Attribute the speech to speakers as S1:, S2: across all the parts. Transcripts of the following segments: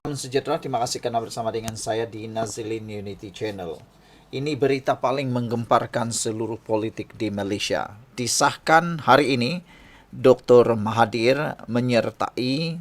S1: Salam sejahtera, terima kasih karena bersama dengan saya di Nazilin Unity Channel. Ini berita paling menggemparkan seluruh politik di Malaysia. Disahkan hari ini, Dr. Mahathir menyertai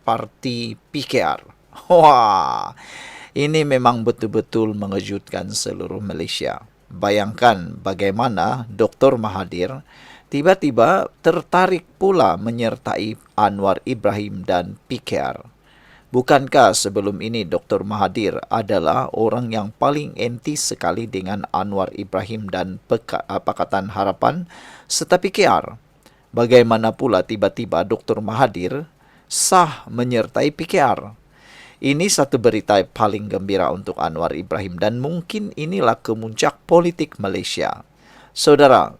S1: parti PKR. Wah, ini memang betul-betul mengejutkan seluruh Malaysia. Bayangkan bagaimana Dr. Mahathir tiba-tiba tertarik pula menyertai Anwar Ibrahim dan PKR. Bukankah sebelum ini Dr. Mahathir adalah orang yang paling anti sekali dengan Anwar Ibrahim dan Pakatan Harapan serta PKR? Bagaimana pula tiba-tiba Dr. Mahathir sah menyertai PKR? Ini satu berita paling gembira untuk Anwar Ibrahim dan mungkin inilah kemuncak politik Malaysia. Saudara,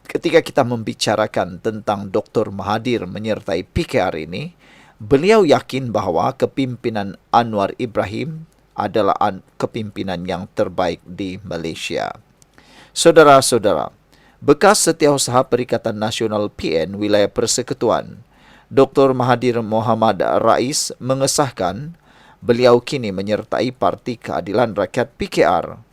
S1: ketika kita membicarakan tentang Dr. Mahathir menyertai PKR ini, beliau yakin bahawa kepimpinan Anwar Ibrahim adalah kepimpinan yang terbaik di Malaysia. Saudara-saudara, bekas Setiausaha Perikatan Nasional PN Wilayah Persekutuan, Dr. Mahathir Mohamad Rais mengesahkan beliau kini menyertai Parti Keadilan Rakyat PKR.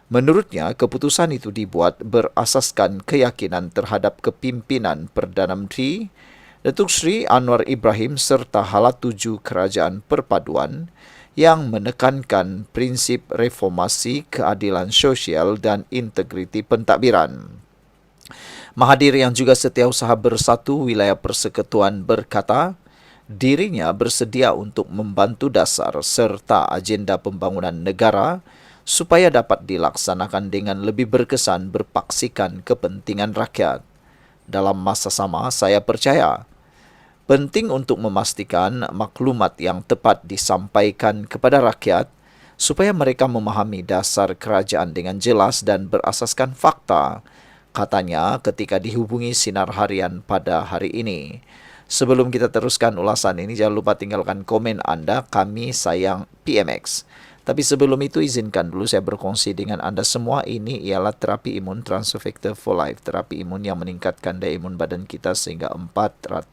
S1: Menurutnya, keputusan itu dibuat berasaskan keyakinan terhadap kepimpinan Perdana Menteri Datuk Seri Anwar Ibrahim serta hala tuju Kerajaan Perpaduan yang menekankan prinsip reformasi, keadilan sosial dan integriti pentadbiran. Mahathir yang juga Setiausaha Bersatu Wilayah Persekutuan berkata, dirinya bersedia untuk membantu dasar serta agenda pembangunan negara supaya dapat dilaksanakan dengan lebih berkesan berpaksikan kepentingan rakyat. Dalam masa sama, saya percaya penting untuk memastikan maklumat yang tepat disampaikan kepada rakyat supaya mereka memahami dasar kerajaan dengan jelas dan berasaskan fakta, katanya ketika dihubungi Sinar Harian pada hari ini. Sebelum kita teruskan ulasan ini, jangan lupa tinggalkan komen Anda. Kami sayang PMX. Tapi sebelum itu, izinkan dulu saya berkongsi dengan Anda semua. Ini ialah terapi imun Transfer Factor for Life. Terapi imun yang meningkatkan daya imun badan kita sehingga 400%.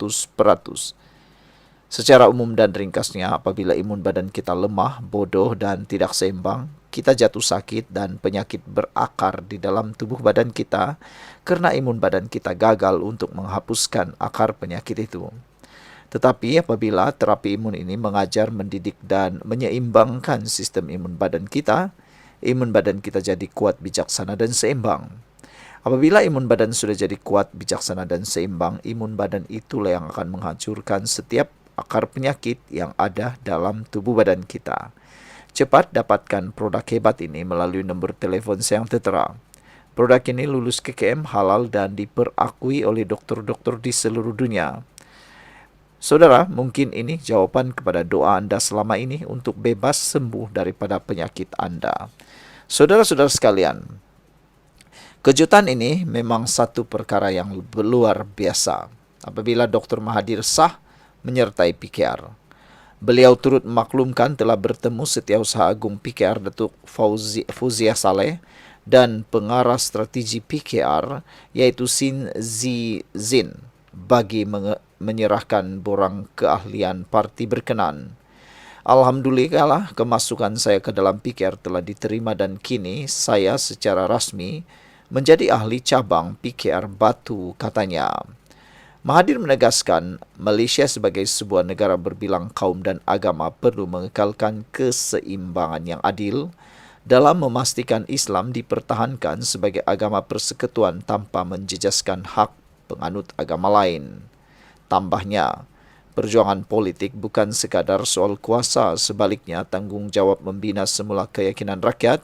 S1: Secara umum dan ringkasnya, apabila imun badan kita lemah, bodoh dan tidak seimbang, kita jatuh sakit dan penyakit berakar di dalam tubuh badan kita karena imun badan kita gagal untuk menghapuskan akar penyakit itu. Tetapi apabila terapi imun ini mengajar, mendidik dan menyeimbangkan sistem imun badan kita jadi kuat, bijaksana dan seimbang. Apabila imun badan sudah jadi kuat, bijaksana dan seimbang, imun badan itulah yang akan menghancurkan setiap akar penyakit yang ada dalam tubuh badan kita. Cepat dapatkan produk hebat ini melalui nombor telefon yang tertera. Produk ini lulus KKM, halal dan diperakui oleh doktor-doktor di seluruh dunia. Saudara, mungkin ini jawaban kepada doa Anda selama ini untuk bebas sembuh daripada penyakit Anda. Saudara-saudara sekalian, kejutan ini memang satu perkara yang luar biasa. Apabila Dr. Mahathir sah menyertai PKR, beliau turut memaklumkan telah bertemu Setiausaha Agung PKR Datuk Fauziah Saleh dan pengarah strategi PKR iaitu Sin Zin bagi menyerahkan borang keahlian parti berkenan. Alhamdulillah, kemasukan saya ke dalam PKR telah diterima dan kini saya secara rasmi menjadi ahli cabang PKR Batu, katanya. Mahathir menegaskan Malaysia sebagai sebuah negara berbilang kaum dan agama perlu mengekalkan keseimbangan yang adil dalam memastikan Islam dipertahankan sebagai agama persekutuan tanpa menjejaskan hak penganut agama lain. Tambahnya, perjuangan politik bukan sekadar soal kuasa, sebaliknya tanggungjawab membina semula keyakinan rakyat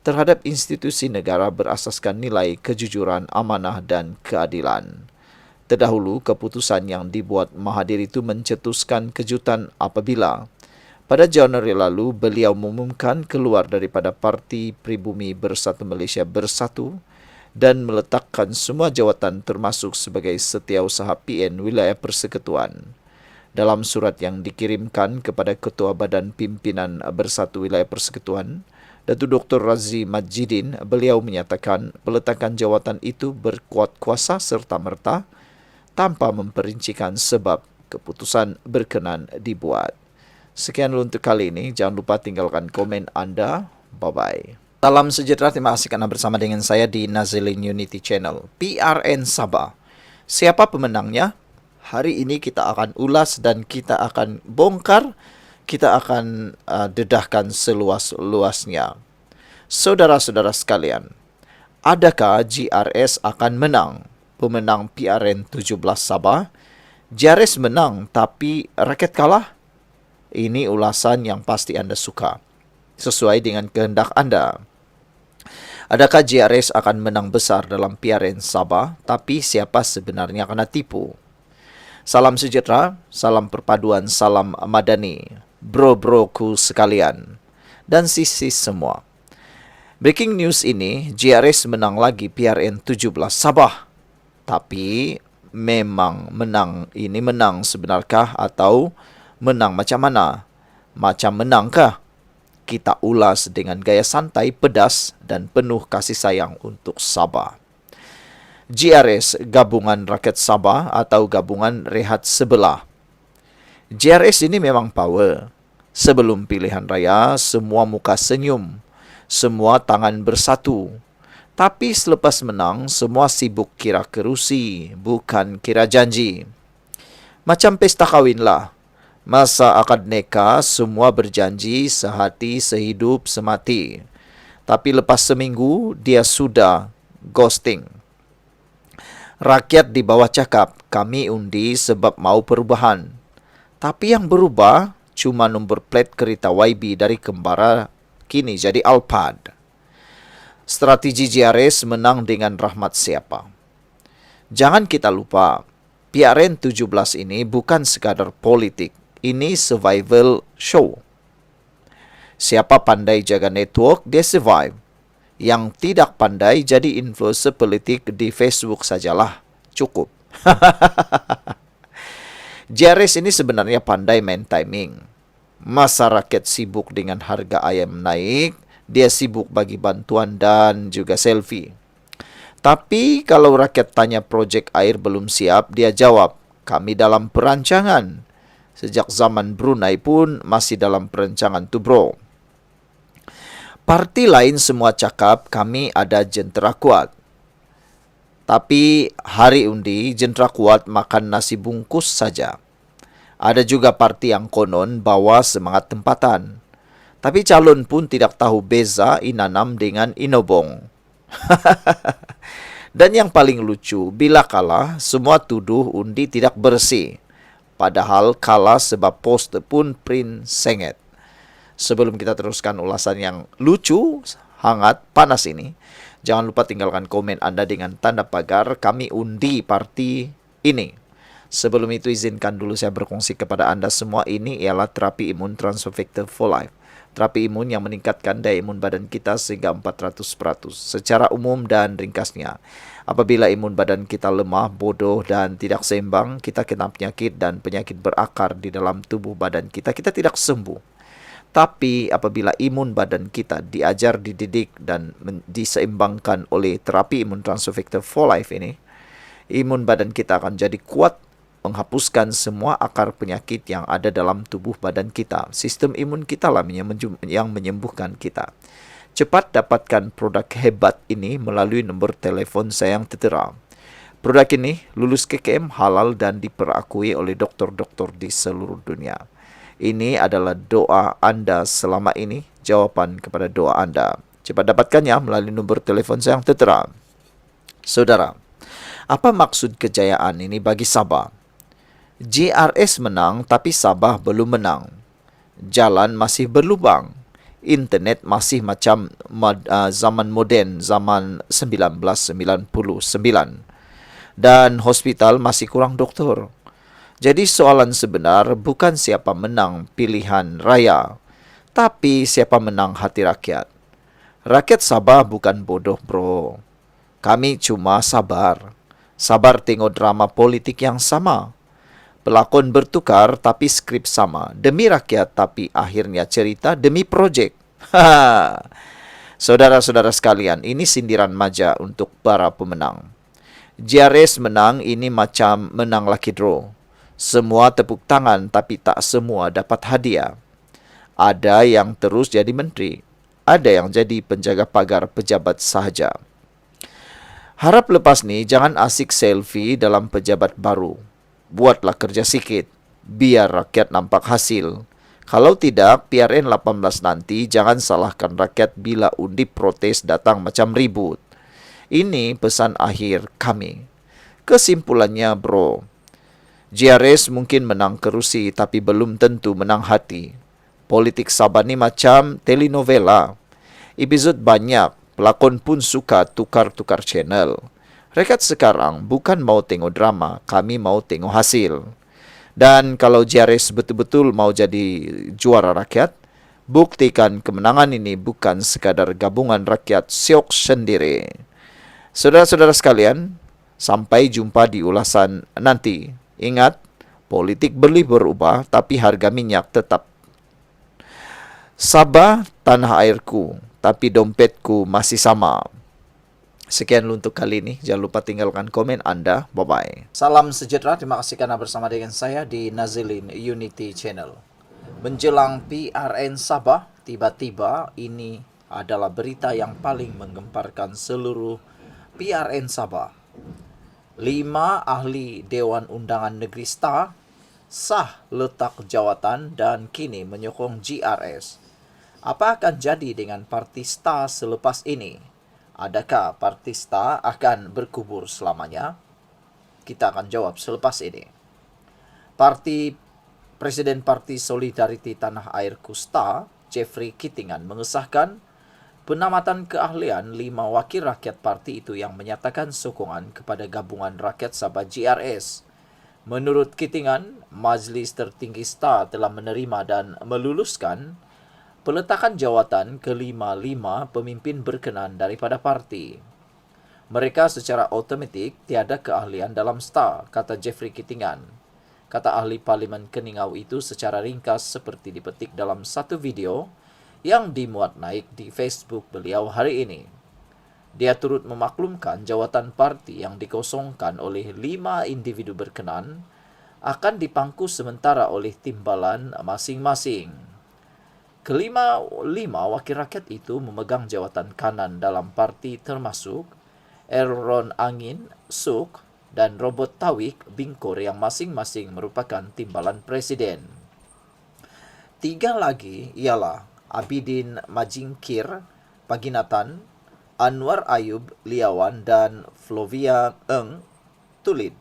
S1: terhadap institusi negara berasaskan nilai kejujuran, amanah dan keadilan. Terdahulu, keputusan yang dibuat Mahathir itu mencetuskan kejutan apabila pada Januari lalu beliau mengumumkan keluar daripada Parti Pribumi Bersatu Malaysia Bersatu dan meletakkan semua jawatan termasuk sebagai Setiausaha PN Wilayah Persekutuan. Dalam surat yang dikirimkan kepada Ketua Badan Pimpinan Bersatu Wilayah Persekutuan, Datuk Dr. Razzi Majidin, beliau menyatakan peletakan jawatan itu berkuat kuasa serta-merta tanpa memperincikan sebab keputusan berkenan dibuat. Sekian dulu untuk kali ini. Jangan lupa tinggalkan komen Anda. Bye-bye. Salam sejahtera, terima kasih karena bersama dengan saya di Nazilin Unity Channel. PRN Sabah. Siapa pemenangnya? Hari ini kita akan ulas dan kita akan bongkar, kita akan dedahkan seluas-luasnya. Saudara-saudara sekalian, adakah GRS akan menang? Pemenang PRN 17 Sabah, GRS menang tapi rakyat kalah? Ini ulasan yang pasti Anda suka, sesuai dengan kehendak Anda. Adakah GRS akan menang besar dalam PRN Sabah, tapi siapa sebenarnya kena tipu? Salam sejahtera, salam perpaduan, salam madani, bro-broku sekalian, dan sis-sis semua. Breaking news ini, GRS menang lagi PRN 17 Sabah. Tapi, memang menang ini menang sebenarkah atau menang macam mana? Macam menangkah? Kita ulas dengan gaya santai, pedas, dan penuh kasih sayang untuk Sabah. GRS, Gabungan Rakyat Sabah atau Gabungan Rehat Sebelah. GRS ini memang power. Sebelum pilihan raya, semua muka senyum, semua tangan bersatu. Tapi selepas menang, semua sibuk kira kerusi, bukan kira janji. Macam pesta kahwin lah. Masa akad nikah, semua berjanji sehati, sehidup, semati. Tapi lepas seminggu, dia sudah ghosting. Rakyat di bawah cakap, kami undi sebab mau perubahan. Tapi yang berubah cuma nombor plat kereta YB dari Kembara kini jadi Alphard. Strategi GRS menang dengan rahmat siapa? Jangan kita lupa, PRN 17 ini bukan sekadar politik. Ini survival show. Siapa pandai jaga network, dia survive. Yang tidak pandai jadi influencer politik di Facebook sajalah. Cukup. GRS ini sebenarnya pandai main timing. Masa rakyat sibuk dengan harga ayam naik, dia sibuk bagi bantuan dan juga selfie. Tapi kalau rakyat tanya projek air belum siap, dia jawab, kami dalam perancangan. Sejak zaman Brunei pun masih dalam perancangan tu bro. Parti lain semua cakap kami ada jentera kuat. Tapi hari undi jentera kuat makan nasi bungkus saja. Ada juga parti yang konon bawa semangat tempatan. Tapi calon pun tidak tahu beza Inanam dengan Inobong. Dan yang paling lucu, bila kalah semua tuduh undi tidak bersih. Padahal kalah sebab poster pun print sengit. Sebelum kita teruskan ulasan yang lucu, hangat, panas ini, jangan lupa tinggalkan komen Anda dengan tanda pagar kami undi parti ini. Sebelum itu izinkan dulu saya berkongsi kepada Anda semua, ini ialah terapi imun Transfer Factor for Life. Terapi imun yang meningkatkan daya imun badan kita sehingga 400%. Secara umum dan ringkasnya, apabila imun badan kita lemah, bodoh dan tidak seimbang, kita kena penyakit dan penyakit berakar di dalam tubuh badan kita. Kita tidak sembuh. Tapi apabila imun badan kita diajar, dididik dan diseimbangkan oleh terapi imun Transfer Factor for Life ini, imun badan kita akan jadi kuat, menghapuskan semua akar penyakit yang ada dalam tubuh badan kita. Sistem imun kita lah yang menyembuhkan kita. Cepat dapatkan produk hebat ini melalui nombor telefon saya yang tertera. Produk ini lulus KKM, halal dan diperakui oleh doktor-doktor di seluruh dunia. Ini adalah doa Anda selama ini, jawaban kepada doa Anda. Cepat dapatkannya melalui nombor telefon saya yang tertera. Saudara, apa maksud kejayaan ini bagi Sabah? GRS menang tapi Sabah belum menang. Jalan masih berlubang. Internet masih macam zaman moden, zaman 1999. Dan hospital masih kurang doktor. Jadi soalan sebenar bukan siapa menang pilihan raya, tapi siapa menang hati rakyat. Rakyat Sabah bukan bodoh bro. Kami cuma sabar. Sabar tengok drama politik yang sama. Pelakon bertukar tapi skrip sama. Demi rakyat tapi akhirnya cerita demi projek. Saudara-saudara sekalian, ini sindiran maja untuk para pemenang. GRS menang ini macam menang lucky draw. Semua tepuk tangan tapi tak semua dapat hadiah. Ada yang terus jadi menteri, ada yang jadi penjaga pagar pejabat sahaja. Harap lepas ni jangan asik selfie dalam pejabat baru. Buatlah kerja sikit, biar rakyat nampak hasil. Kalau tidak, PRN 18 nanti jangan salahkan rakyat bila undi protes datang macam ribut. Ini pesan akhir kami. Kesimpulannya bro, GRS mungkin menang kerusi tapi belum tentu menang hati. Politik Sabah ni macam telenovela. Episod banyak, pelakon pun suka tukar-tukar channel. Rekat sekarang bukan mau tengok drama, kami mau tengok hasil. Dan kalau GRS betul-betul mau jadi juara rakyat, buktikan kemenangan ini bukan sekadar gabungan rakyat syok sendiri. Saudara-saudara sekalian, sampai jumpa di ulasan nanti. Ingat, politik boleh berubah tapi harga minyak tetap. Sabah tanah airku, tapi dompetku masih sama. Sekian untuk kali ini. Jangan lupa tinggalkan komen Anda. Bye-bye. Salam sejahtera. Terima kasih karena bersama dengan saya di Nazilin Unity Channel. Menjelang PRN Sabah, tiba-tiba ini adalah berita yang paling menggemparkan seluruh PRN Sabah. 5 ahli Dewan Undangan Negeri sah letak jawatan dan kini menyokong GRS. Apa akan jadi dengan parti STAR selepas ini? Adakah parti STAR akan berkubur selamanya? Kita akan jawab selepas ini. Presiden Parti Solidariti Tanah Airku STAR, Jeffrey Kittingan, mengesahkan penamatan keahlian 5 wakil rakyat parti itu yang menyatakan sokongan kepada Gabungan Rakyat Sabah GRS. Menurut Kittingan, Majlis Tertinggi STAR telah menerima dan meluluskan peletakan jawatan ke-5 pemimpin berkenan daripada parti. Mereka secara automatik tiada keahlian dalam STAR, kata Jeffrey Kittingan. Kata ahli Parlimen Keningau itu secara ringkas seperti dipetik dalam satu video yang dimuat naik di Facebook beliau hari ini. Dia turut memaklumkan jawatan parti yang dikosongkan oleh 5 individu berkenan akan dipangku sementara oleh timbalan masing-masing. Kelima wakil rakyat itu memegang jawatan kanan dalam parti termasuk Aaron Angin, Suk dan Robert Tawik Bingkor yang masing-masing merupakan timbalan presiden. 3 lagi ialah Abidin Majingkir, Paginatan, Anwar Ayub Liawan dan Flovia Eng Tulid.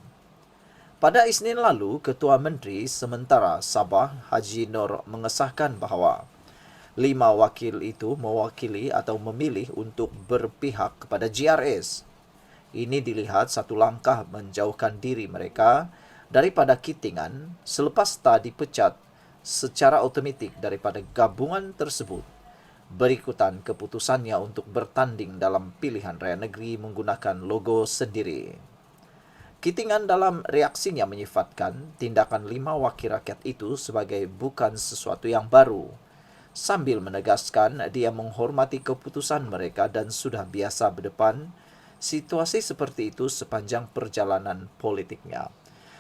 S1: Pada Isnin lalu, Ketua Menteri Sementara Sabah Haji Nur mengesahkan bahawa 5 wakil itu mewakili atau memilih untuk berpihak kepada GRS. Ini dilihat satu langkah menjauhkan diri mereka daripada Kittingan selepas tak dipecat secara otomatik daripada gabungan tersebut. Berikutan keputusannya untuk bertanding dalam pilihan raya negeri menggunakan logo sendiri. Kittingan dalam reaksinya menyifatkan tindakan 5 wakil rakyat itu sebagai bukan sesuatu yang baru, sambil menegaskan dia menghormati keputusan mereka dan sudah biasa berdepan situasi seperti itu sepanjang perjalanan politiknya.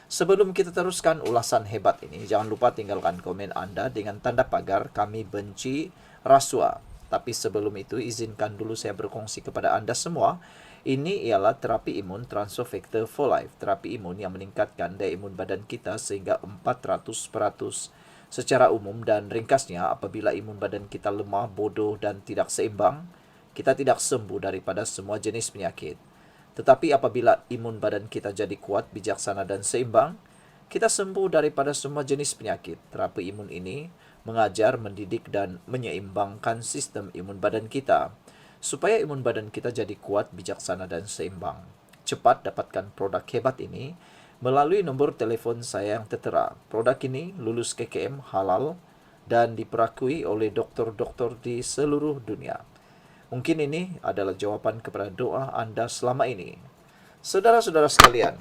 S1: Sebelum kita teruskan ulasan hebat ini, jangan lupa tinggalkan komen Anda dengan tanda pagar kami benci rasuah. Tapi sebelum itu, izinkan dulu saya berkongsi kepada Anda semua. Ini ialah terapi imun Transfer Factor for Life. Terapi imun yang meningkatkan daya imun badan kita sehingga 400% secara umum, dan ringkasnya, apabila imun badan kita lemah, bodoh dan tidak seimbang, kita tidak sembuh daripada semua jenis penyakit. Tetapi apabila imun badan kita jadi kuat, bijaksana dan seimbang, kita sembuh daripada semua jenis penyakit. Terapi imun ini mengajar, mendidik dan menyeimbangkan sistem imun badan kita supaya imun badan kita jadi kuat, bijaksana dan seimbang. Cepat dapatkan produk hebat ini melalui nombor telefon saya yang tertera. Produk ini lulus KKM halal dan diperakui oleh doktor-doktor di seluruh dunia. Mungkin ini adalah jawapan kepada doa Anda selama ini. Saudara-saudara sekalian,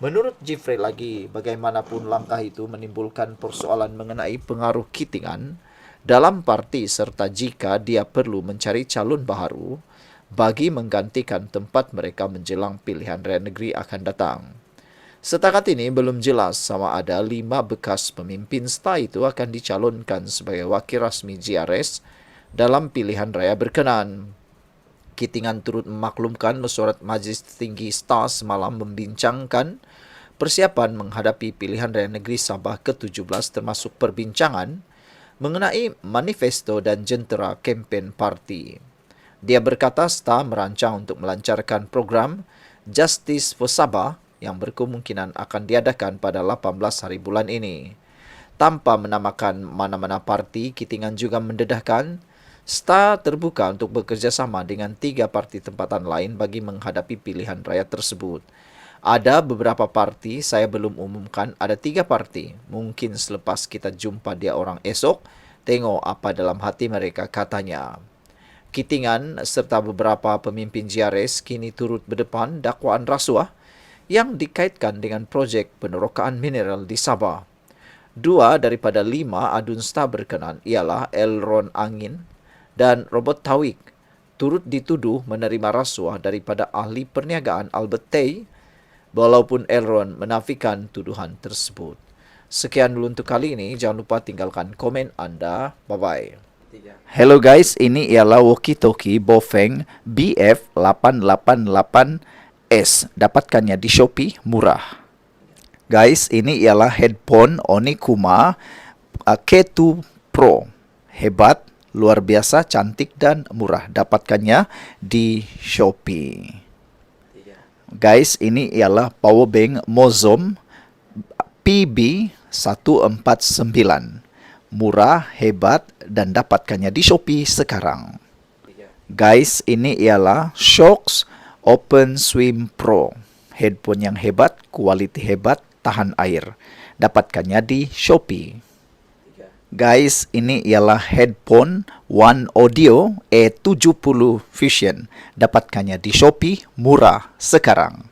S1: menurut Jeffrey lagi, bagaimanapun langkah itu menimbulkan persoalan mengenai pengaruh Kittingan dalam parti serta jika dia perlu mencari calon baru bagi menggantikan tempat mereka menjelang pilihan raya negeri akan datang. Setakat ini belum jelas sama ada 5 bekas pemimpin STA itu akan dicalonkan sebagai wakil rasmi GRS dalam pilihan raya berkenan. Kitingan turut memaklumkan mesyuarat Majlis Tinggi STA semalam membincangkan persiapan menghadapi pilihan raya negeri Sabah ke-17 termasuk perbincangan mengenai manifesto dan jentera kempen parti. Dia berkata STA merancang untuk melancarkan program Justice for Sabah yang berkemungkinan akan diadakan pada 18 hari bulan ini. Tanpa menamakan mana-mana parti, Kitingan juga mendedahkan STA terbuka untuk bekerjasama dengan 3 parti tempatan lain bagi menghadapi pilihan raya tersebut. Ada beberapa parti, saya belum umumkan, ada 3 parti. Mungkin selepas kita jumpa dia orang esok, tengok apa dalam hati mereka, katanya. Kitingan serta beberapa pemimpin GRS kini turut berdepan dakwaan rasuah yang dikaitkan dengan projek penerokaan mineral di Sabah. 2 daripada 5 adun STA berkenan ialah Elron Angin dan Robert Tawik turut dituduh menerima rasuah daripada ahli perniagaan Albert Tay, walaupun Elron menafikan tuduhan tersebut. Sekian dulu untuk kali ini. Jangan lupa tinggalkan komen anda. Bye-bye. Hello guys, ini ialah walkie-talkie Bofeng BF888S. Dapatkannya di Shopee, murah. Guys, ini ialah headphone Onikuma K2 Pro. Hebat, luar biasa, cantik dan murah. Dapatkannya di Shopee. Guys, ini ialah power bank Mozom PB149. Murah, hebat dan dapatkannya di Shopee sekarang. Guys, ini ialah Shocks Open Swim Pro. Headphone yang hebat, kualiti hebat, tahan air. Dapatkannya di Shopee. Guys, ini ialah headphone One Audio E70 Fusion. Dapatkannya di Shopee, murah sekarang.